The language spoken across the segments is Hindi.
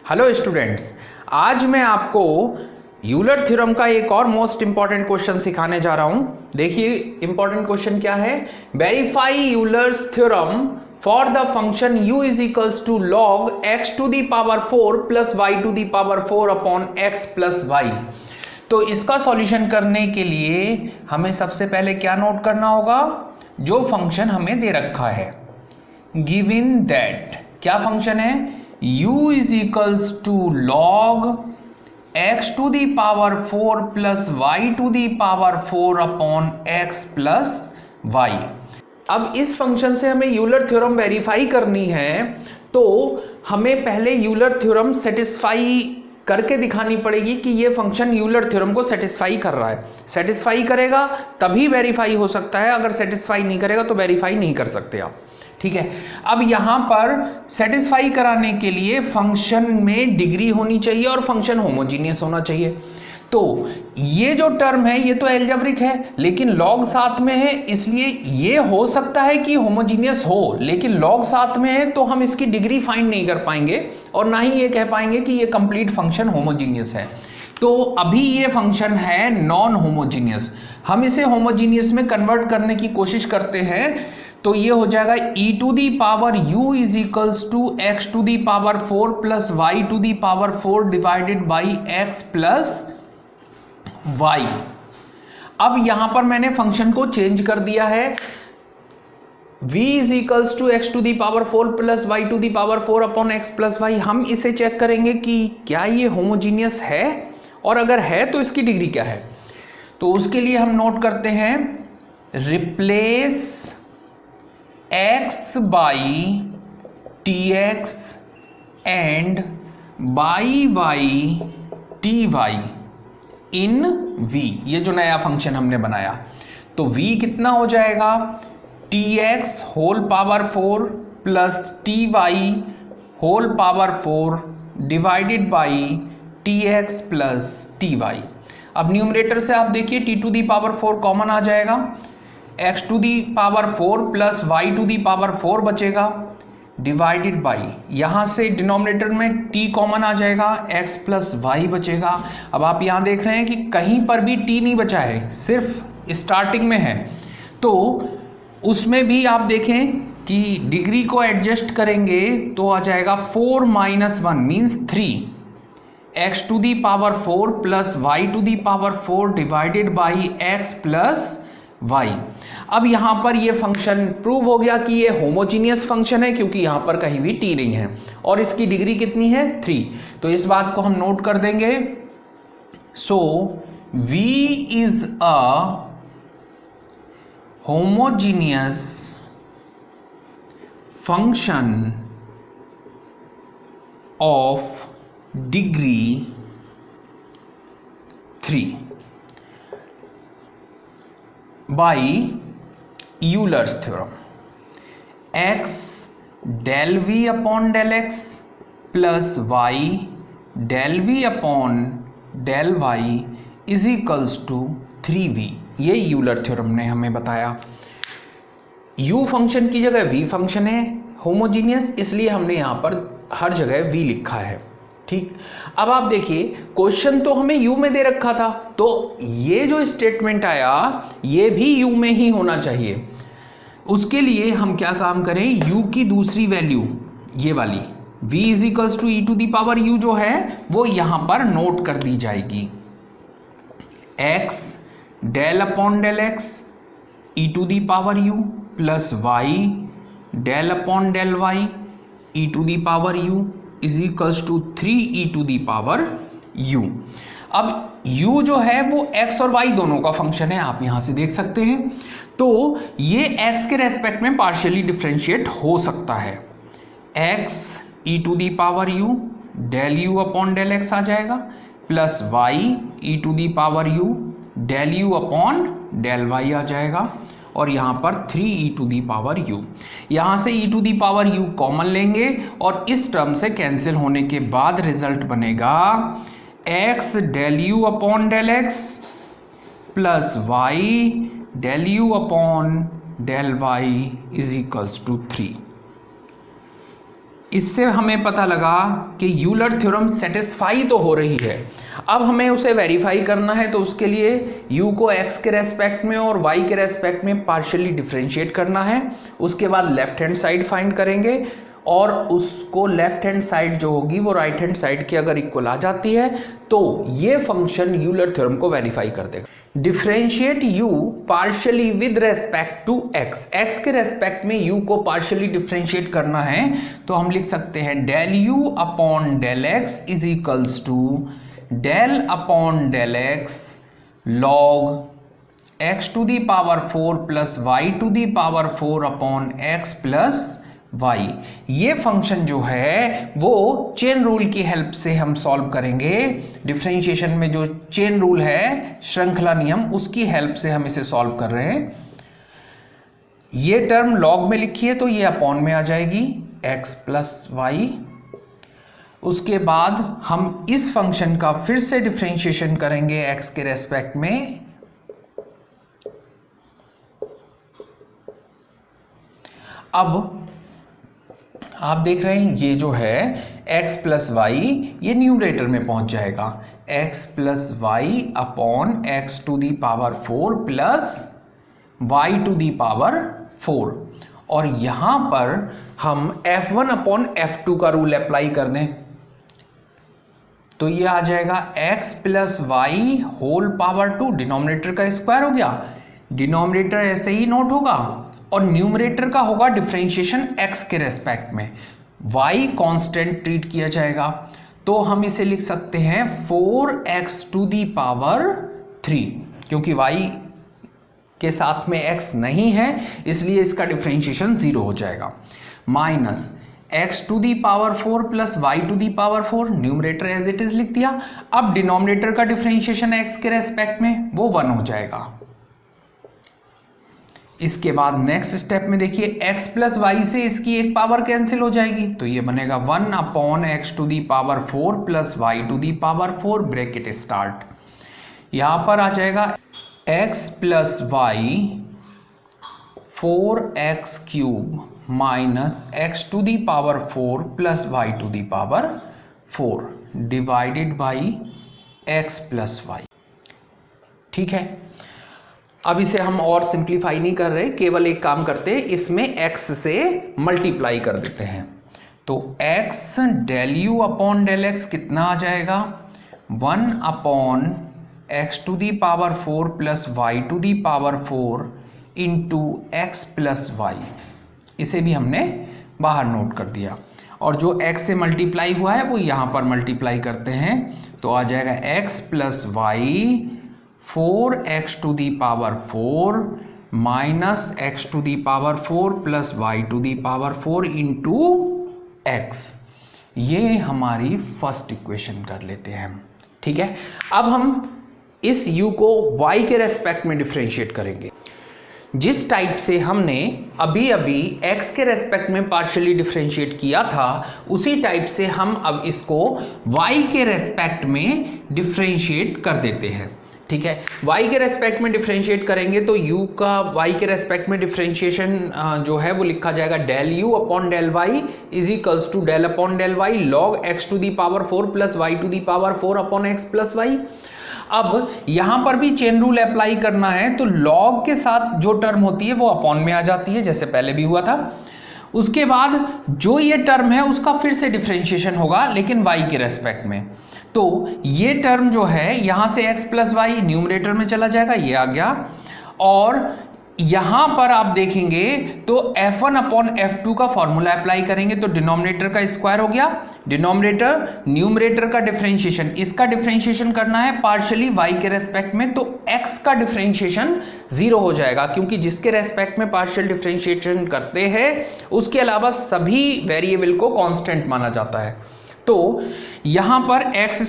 हेलो स्टूडेंट्स, आज मैं आपको यूलर थ्योरम का एक और मोस्ट इंपॉर्टेंट क्वेश्चन सिखाने जा रहा हूं। देखिए इंपॉर्टेंट क्वेश्चन क्या है। Verify Euler's theorem for the function u is equals to log x to the power 4 plus y to the power 4 upon x plus y। तो इसका सॉल्यूशन करने के लिए हमें सबसे पहले क्या नोट करना होगा, जो फंक्शन हमें दे रखा है गिवन दैट, क्या फंक्शन है, u is equals to log x to the power 4 plus y to the power 4 upon x plus y। अब इस फंक्शन से हमें यूलर थ्योरम वेरीफाई करनी है, तो हमें पहले यूलर थ्योरम सेटिस्फाई करके दिखानी पड़ेगी कि ये फंक्शन यूलर थ्योरम को सेटिस्फाई कर रहा है। सेटिस्फाई करेगा तभी वेरीफाई हो सकता है, अगर सेटिस्फाई नहीं करेगा तो वेरीफाई नहीं कर सकते आप। ठीक है, अब यहां पर सेटिस्फाई कराने के लिए फंक्शन में डिग्री होनी चाहिए और फंक्शन होमोजीनियस होना चाहिए। तो ये जो टर्म है ये तो एल्जेब्रिक है, लेकिन लॉग साथ में है, इसलिए ये हो सकता है कि होमोजीनियस हो, लेकिन लॉग साथ में है तो हम इसकी डिग्री फाइंड नहीं कर पाएंगे और ना ही ये कह पाएंगे कि ये कंप्लीट फंक्शन होमोजीनियस है। तो अभी ये फंक्शन है नॉन होमोजीनियस, हम इसे होमोजीनियस में कन्वर्ट करने की कोशिश करते हैं। तो ये हो जाएगा e to the power u is equals to x to the power 4 plus y to the power 4 divided by x plus y। अब यहां पर मैंने फंक्शन को चेंज कर दिया है, v is equals to x to the power 4 plus y to the power 4 upon x plus y। हम इसे चेक करेंगे कि क्या ये होमोजीनियस है, और अगर है तो इसकी डिग्री क्या है। तो उसके लिए हम नोट करते हैं replace x by tx and by by ty in v। ये जो नया फंक्शन हमने बनाया, तो v कितना हो जाएगा, tx whole power 4 plus ty whole power 4 divided by tx plus ty। अब न्यूमरेटर से आप देखिए t to the power 4 common आ जाएगा, x to the power 4 plus y to the power 4 बचेगा डिवाइडेड बाई, यहाँ से डिनोमिनेटर में t कॉमन आ जाएगा, x प्लस y बचेगा। अब आप यहाँ देख रहे हैं कि कहीं पर भी t नहीं बचा है, सिर्फ स्टार्टिंग में है। तो उसमें भी आप देखें कि डिग्री को एडजस्ट करेंगे तो आ जाएगा 4 minus 1 means 3, x to the power 4 plus y to the power 4 divided by x plus y। अब यहां पर ये फंक्शन प्रूव हो गया कि ये होमोजीनियस फंक्शन है, क्योंकि यहां पर कहीं भी t नहीं है और इसकी डिग्री कितनी है 3। तो इस बात को हम नोट कर देंगे। So v is a homogeneous function of degree 3 by Euler's theorem. x del v upon del x plus y del v upon del y is equals to 3v। ये यूलर थ्योरम ने हमें बताया u फंक्शन की जगह v फंक्शन है होमोजीनियस, इसलिए हमने यहाँ पर हर जगह v लिखा है। ठीक, अब आप देखिए क्वेश्चन तो हमें u में दे रखा था, तो ये जो स्टेटमेंट आया ये भी u में ही होना चाहिए। उसके लिए हम क्या काम करें, u की दूसरी वैल्यू ये वाली v is equals to e to the power u जो है वो यहां पर नोट कर दी जाएगी, x del upon del x e to the power u plus y del upon del y e to the power u is equals to 3 e to the power u। अब u जो है वो x और y दोनों का फंक्शन है, आप यहां से देख सकते हैं। तो ये x के रेस्पेक्ट में पार्शियली डिफरेंशिएट हो सकता है, x e to the power u del u upon del x आ जाएगा, plus y e to the power u del u upon del y आ जाएगा, और यहाँ पर 3 e to the power u। यहाँ से e to the power u common लेंगे और इस टर्म से कैंसिल होने के बाद रिजल्ट बनेगा x del u upon del x plus y del u upon del y is equals to 3। इससे हमें पता लगा कि यूलर थ्योरम सेटिस्फाई तो हो रही है। अब हमें उसे वेरीफाई करना है, तो उसके लिए u को x के रेस्पेक्ट में और y के रेस्पेक्ट में पार्शियली डिफरेंशिएट करना है। उसके बाद लेफ्ट हैंड साइड फाइंड करेंगे और उसको लेफ्ट हैंड साइड जो होगी वो राइट हैंड साइड के अगर इक्वल आ जाती है तो ये फंक्शन यूलर थ्योरम को वेरीफाई कर देगा। Differentiate u partially with respect to x, x के रेस्पेक्ट में u को पार्शियली डिफरेंशिएट करना है, तो हम लिख सकते हैं del u upon del x is equals to del upon del x log x to the power 4 plus y to the power 4 upon x plus y। ये फंक्शन जो है वो चेन रूल की हेल्प से हम सॉल्व करेंगे। डिफरेंशिएशन में जो चेन रूल है, श्रृंखला नियम, उसकी हेल्प से हम इसे सॉल्व कर रहे हैं। ये टर्म लॉग में लिखी है तो ये अपॉन में आ जाएगी x प्लस वाई। उसके बाद हम इस फंक्शन का फिर से डिफरेंशिएशन करेंगे x के रेस्पेक्ट में। अब आप देख रहे हैं ये जो है x प्लस वाई ये न्यूमरेटर में पहुंच जाएगा, x plus y upon x to the power 4 plus y to the power 4। और यहां पर हम f1 अपॉन f2 का रूल अप्लाई कर दें तो ये आ जाएगा x plus y whole power 2, denominator का स्क्वायर हो गया, डिनोमिनेटर ऐसे ही नोट होगा और न्यूमरेटर का होगा डिफरेंशिएशन x के रेस्पेक्ट में, y कांस्टेंट ट्रीट किया जाएगा। तो हम इसे लिख सकते हैं 4x टू दी पावर 3, क्योंकि y के साथ में x नहीं है इसलिए इसका डिफरेंशिएशन 0 हो जाएगा, minus x to the power 4 plus y to the power 4, numerator as it is लिख दिया। अब डिनोमिनेटर का डिफरेंशिएशन x के रेस्पेक्ट में वो 1 हो जाएगा। इसके बाद नेक्स्ट स्टेप में देखिए x प्लस वाई से इसकी एक पावर कैंसिल हो जाएगी तो ये बनेगा 1 upon x to the power 4 plus y to the power 4, bracket start. यहां पर आ जाएगा x plus y 4x cube minus x to the power 4 plus y to the power 4 divided by x plus y. ठीक है, अब इसे हम और सिंप्लीफाई नहीं कर रहे, केवल एक काम करते हैं, इसमें x से मल्टीप्लाई कर देते हैं। तो x del u upon del x कितना आ जाएगा 1 upon x to the power 4 plus y to the power 4 into x plus y. इसे भी हमने बाहर नोट कर दिया और जो x से मल्टीप्लाई हुआ है वो यहाँ पर मल्टीप्लाई करते हैं तो आ जाएगा x plus y 4x to the power 4 minus x to the power 4 plus y to the power 4 into x. ये हमारी फर्स्ट इक्वेशन कर लेते हैं। ठीक है, अब हम इस u को y के रेस्पेक्ट में डिफरेंशिएट करेंगे। जिस टाइप से हमने अभी अभी x के रेस्पेक्ट में पार्शियली डिफरेंशिएट किया था उसी टाइप से हम अब इसको y के रेस्पेक्ट में डिफरेंशिएट कर देते हैं। ठीक है, y के रेस्पेक्ट में डिफरेंशिएट करेंगे तो u का y के रेस्पेक्ट में डिफरेंशिएशन जो है वो लिखा जाएगा del u upon del y is equals to del upon del y log x to the power 4 plus y to the power 4 upon x plus y। अब यहां पर भी चेन रूल अप्लाई करना है तो लॉग के साथ जो टर्म होती है वो अपॉन में आ जाती है जैसे पहले भी हुआ था। उसके बाद जो ये टर्म है उसका फिर से डिफरेंशिएशन होगा लेकिन y के रेस्पेक्ट में। तो ये टर्म जो है यहां से x प्लस वाई न्यूमरेटर में चला जाएगा, ये आ गया। और यहां पर आप देखेंगे तो f1 अपॉन f2 का फॉर्मूला अप्लाई करेंगे तो डिनोमिनेटर का स्क्वायर हो गया, डिनोमिनेटर न्यूमरेटर का डिफरेंशिएशन, इसका डिफरेंशिएशन करना है पार्शियली y के रेस्पेक्ट में तो x का डिफरेंशिएशन 0 हो जाएगा क्योंकि जिसके रेस्पेक्ट में पार्शियल डिफरेंशिएशन करते हैं उसके अलावा सभी वेरिएबल को कांस्टेंट माना जाता है। तो यहां पर x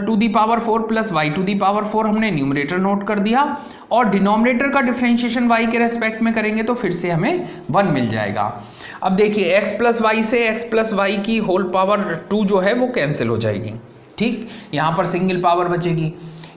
to the power 4 plus y to the power 4 हमने न्यूमरेटर नोट कर दिया और डिनोमिनेटर का डिफरेंशिएशन y के रेस्पेक्ट में करेंगे तो फिर से हमें 1 मिल जाएगा। अब देखिए x प्लस वाई से x प्लस वाई की होल पावर 2 जो है वो कैंसिल हो जाएगी। ठीक, यहां पर सिंगल पावर बचेगी,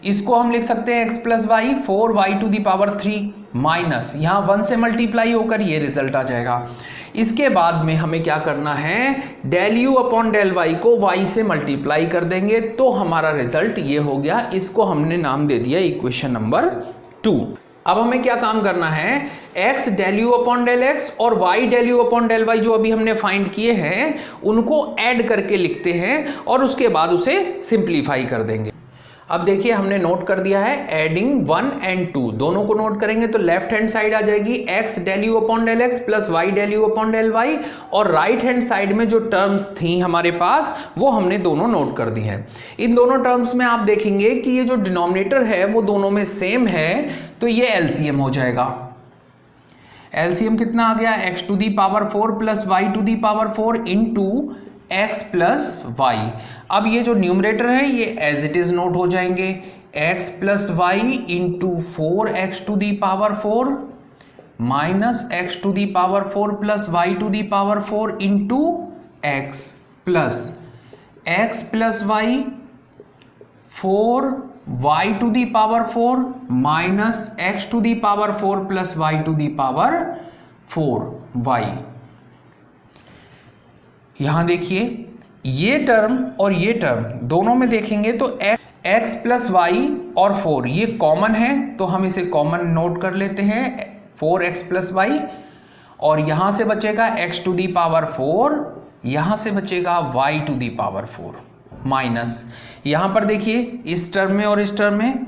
इसको हम लिख सकते हैं x plus y 4y to the power 3 minus यहाँ 1 से मल्टीप्लाई होकर ये रिजल्ट आ जाएगा। इसके बाद में हमें क्या करना है, del u upon del y को y से मल्टीप्लाई कर देंगे तो हमारा रिजल्ट ये हो गया। इसको हमने नाम दे दिया इक्वेशन नंबर 2। अब हमें क्या काम करना है, x del u upon del x और y del u upon del y जो अभी हमने फाइंड किए हैं उनको ऐड करके लिखते हैं और उसके बाद उसे सिंप्लीफाई कर देंगे। अब देखिए हमने नोट कर दिया है एडिंग 1 एंड 2 दोनों को नोट करेंगे तो लेफ्ट हैंड साइड आ जाएगी x del u upon del x plus y del u upon del y, और राइट हैंड साइड में जो टर्म्स थी हमारे पास वो हमने दोनों नोट कर दी हैं। इन दोनों टर्म्स में आप देखेंगे कि ये जो डिनोमिनेटर है वो दोनों में सेम है तो ये एलसीएम हो जाएगा। एलसीएम कितना आ गया, x to the power 4 plus y to the power 4 into x plus y. अब ये जो न्यूमरेटर है ये एज इट इज नोट हो जाएंगे, x plus y into 4x to the power 4 minus x to the power 4 plus y to the power 4 into x plus y 4y to the power 4 minus x to the power 4 plus y to the power 4y। यहां देखिए ये टर्म और ये टर्म दोनों में देखेंगे तो x प्लस वाई और 4 ये कॉमन है तो हम इसे कॉमन नोट कर लेते हैं 4x प्लस वाई, और यहां से बचेगा x टू दी पावर 4, यहां से बचेगा y to the power 4 minus यहां पर देखिए इस टर्म में और इस टर्म में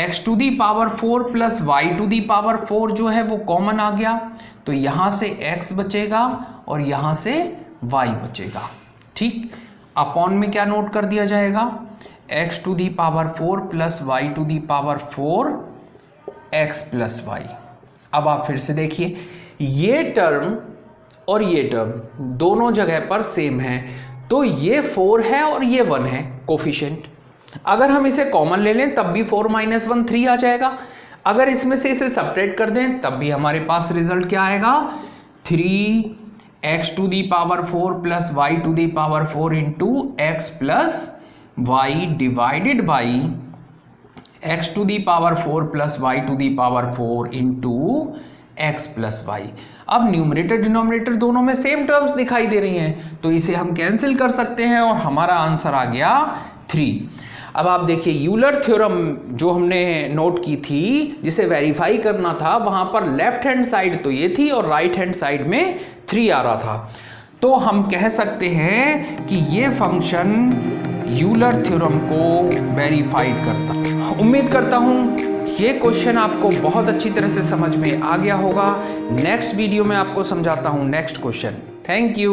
x to the power 4 plus y to the power 4 जो है वो कॉमन आ गया तो यहां से x बचेगा और यहां से y बचेगा। ठीक, अपॉन में क्या नोट कर दिया जाएगा, x to the power 4 plus y to the power 4 x plus y. अब आप फिर से देखिए ये टर्म और ये टर्म दोनों जगह पर सेम है तो ये 4 है और ये 1 है कोफिशिएंट। अगर हम इसे कॉमन ले लें तब भी 4 माइनस 1 3 आ जाएगा। अगर इसमें से इसे सब्ट्रैक्ट कर दें तब भी हमारे पास रिजल्ट क्या आएगा, 3x to the power 4 plus y to the power 4 into x plus y divided by x to the power 4 plus y to the power 4 into x plus y. अब न्यूमरेटर डिनोमिनेटर दोनों में सेम टर्म्स दिखाई दे रही हैं तो इसे हम कैंसिल कर सकते हैं और हमारा आंसर आ गया 3। अब आप देखिए यूलर थ्योरम जो हमने नोट की थी जिसे वेरीफाई करना था वहां पर लेफ्ट हैंड साइड तो ये थी और राइट हैंड साइड में 3 आ रहा था, तो हम कह सकते हैं कि ये फंक्शन यूलर थ्योरम को वेरीफाइड करता। उम्मीद करता हूं ये क्वेश्चन आपको बहुत अच्छी तरह से समझ में आ गया होगा। नेक्स्ट वीडियो में आपको समझाता हूं नेक्स्ट क्वेश्चन। Thank you.